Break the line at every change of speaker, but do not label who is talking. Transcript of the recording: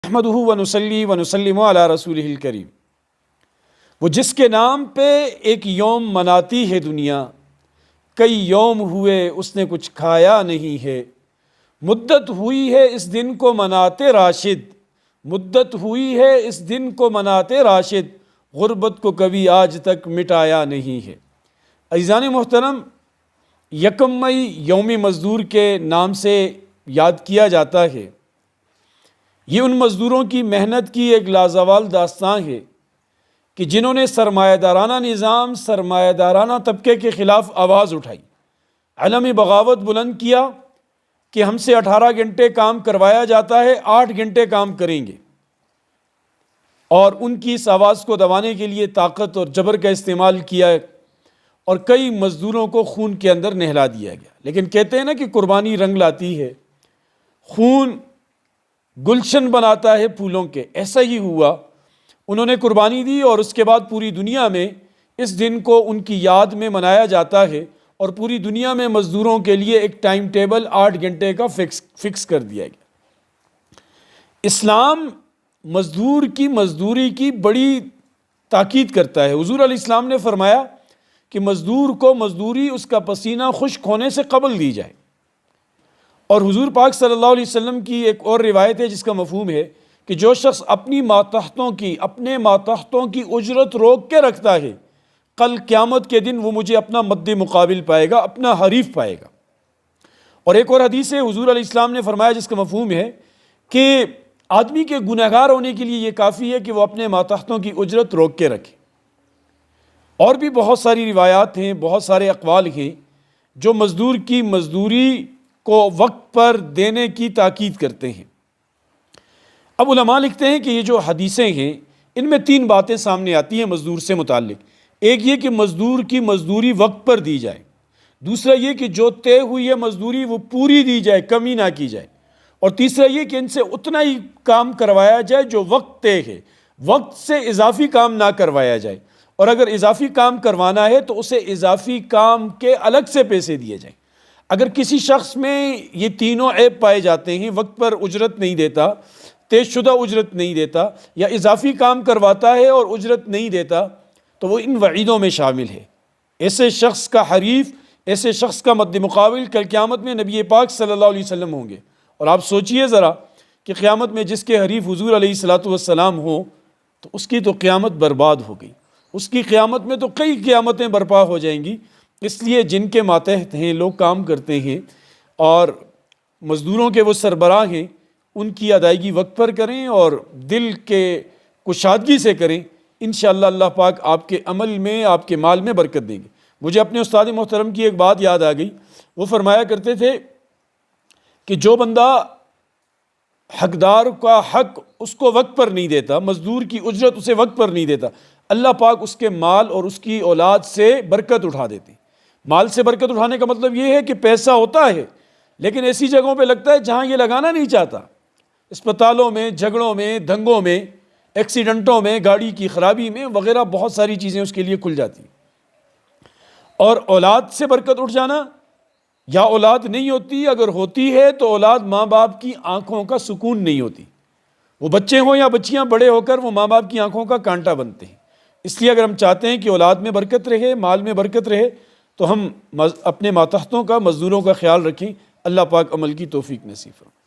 نحمدہ ونصلی ونسلم علی رسولہ الکریم۔ وہ جس کے نام پہ ایک یوم مناتی ہے دنیا، کئی یوم ہوئے اس نے کچھ کھایا نہیں ہے۔ مدت ہوئی ہے اس دن کو مناتے راشد، مدت ہوئی ہے اس دن کو مناتے راشد، غربت کو کبھی آج تک مٹایا نہیں ہے۔ عزیزان محترم، یکم مئی یوم مزدور کے نام سے یاد کیا جاتا ہے۔ یہ ان مزدوروں کی محنت کی ایک لازوال داستان ہے کہ جنہوں نے سرمایہ دارانہ نظام، سرمایہ دارانہ طبقے کے خلاف آواز اٹھائی، علم بغاوت بلند کیا کہ ہم سے 18 گھنٹے کام کروایا جاتا ہے، 8 گھنٹے کام کریں گے، اور ان کی اس آواز کو دبانے کے لیے طاقت اور جبر کا استعمال کیا اور کئی مزدوروں کو خون کے اندر نہلا دیا گیا۔ لیکن کہتے ہیں نا کہ قربانی رنگ لاتی ہے، خون گلشن بناتا ہے پھولوں کے، ایسا ہی ہوا۔ انہوں نے قربانی دی اور اس کے بعد پوری دنیا میں اس دن کو ان کی یاد میں منایا جاتا ہے، اور پوری دنیا میں مزدوروں کے لیے ایک ٹائم ٹیبل 8 گھنٹے کا فکس کر دیا گیا۔ اسلام مزدور کی مزدوری کی بڑی تاکید کرتا ہے۔ حضور علیہ السلام نے فرمایا کہ مزدور کو مزدوری اس کا پسینہ خشک ہونے سے قبل دی جائے۔ اور حضور پاک صلی اللہ علیہ وسلم کی ایک اور روایت ہے جس کا مفہوم ہے کہ جو شخص اپنے ماتحتوں کی اجرت روک کے رکھتا ہے، کل قیامت کے دن وہ مجھے اپنا مد مقابل پائے گا، اپنا حریف پائے گا۔ اور ایک اور حدیث ہے، حضور علیہ السلام نے فرمایا جس کا مفہوم ہے کہ آدمی کے گنہگار ہونے کے لیے یہ کافی ہے کہ وہ اپنے ماتحتوں کی اجرت روک کے رکھے۔ اور بھی بہت ساری روایات ہیں، بہت سارے اقوال ہیں جو مزدور کی مزدوری کو وقت پر دینے کی تاکید کرتے ہیں۔ اب علماء لکھتے ہیں کہ یہ جو حدیثیں ہیں ان میں 3 باتیں سامنے آتی ہیں مزدور سے متعلق۔ ایک یہ کہ مزدور کی مزدوری وقت پر دی جائے، دوسرا یہ کہ جو طے ہوئی ہے مزدوری وہ پوری دی جائے، کمی نہ کی جائے، اور تیسرا یہ کہ ان سے اتنا ہی کام کروایا جائے جو وقت طے ہے، وقت سے اضافی کام نہ کروایا جائے، اور اگر اضافی کام کروانا ہے تو اسے اضافی کام کے الگ سے پیسے دیے جائیں۔ اگر کسی شخص میں یہ تینوں عیب پائے جاتے ہیں، وقت پر اجرت نہیں دیتا، طے شدہ اجرت نہیں دیتا، یا اضافی کام کرواتا ہے اور اجرت نہیں دیتا، تو وہ ان وعیدوں میں شامل ہے۔ ایسے شخص کا حریف، ایسے شخص کا مد مقابل کل قیامت میں نبی پاک صلی اللہ علیہ وسلم ہوں گے۔ اور آپ سوچئے ذرا کہ قیامت میں جس کے حریف حضور علیہ السلام ہوں تو اس کی تو قیامت برباد ہو گئی، اس کی قیامت میں تو کئی قیامتیں برپا ہو جائیں گی۔ اس لیے جن کے ماتحت ہیں، لوگ کام کرتے ہیں اور مزدوروں کے وہ سربراہ ہیں، ان کی ادائیگی وقت پر کریں اور دل کے کشادگی سے کریں۔ انشاءاللہ اللہ پاک آپ کے عمل میں، آپ کے مال میں برکت دیں گے۔ مجھے اپنے استاد محترم کی ایک بات یاد آ گئی۔ وہ فرمایا کرتے تھے کہ جو بندہ حقدار کا حق اس کو وقت پر نہیں دیتا، مزدور کی اجرت اسے وقت پر نہیں دیتا، اللہ پاک اس کے مال اور اس کی اولاد سے برکت اٹھا دیتے ہیں۔ مال سے برکت اٹھانے کا مطلب یہ ہے کہ پیسہ ہوتا ہے لیکن ایسی جگہوں پہ لگتا ہے جہاں یہ لگانا نہیں چاہتا، اسپتالوں میں، جھگڑوں میں، دنگوں میں، ایکسیڈنٹوں میں، گاڑی کی خرابی میں وغیرہ، بہت ساری چیزیں اس کے لیے کھل جاتی ہیں۔ اور اولاد سے برکت اٹھ جانا، یا اولاد نہیں ہوتی، اگر ہوتی ہے تو اولاد ماں باپ کی آنکھوں کا سکون نہیں ہوتی۔ وہ بچے ہوں یا بچیاں، بڑے ہو کر وہ ماں باپ کی آنکھوں کا کانٹا بنتے ہیں۔ اس لیے اگر ہم چاہتے ہیں کہ اولاد میں برکت رہے، مال میں برکت رہے، تو ہم اپنے ماتحتوں کا، مزدوروں کا خیال رکھیں۔ اللہ پاک عمل کی توفیق نصیب فرمائے۔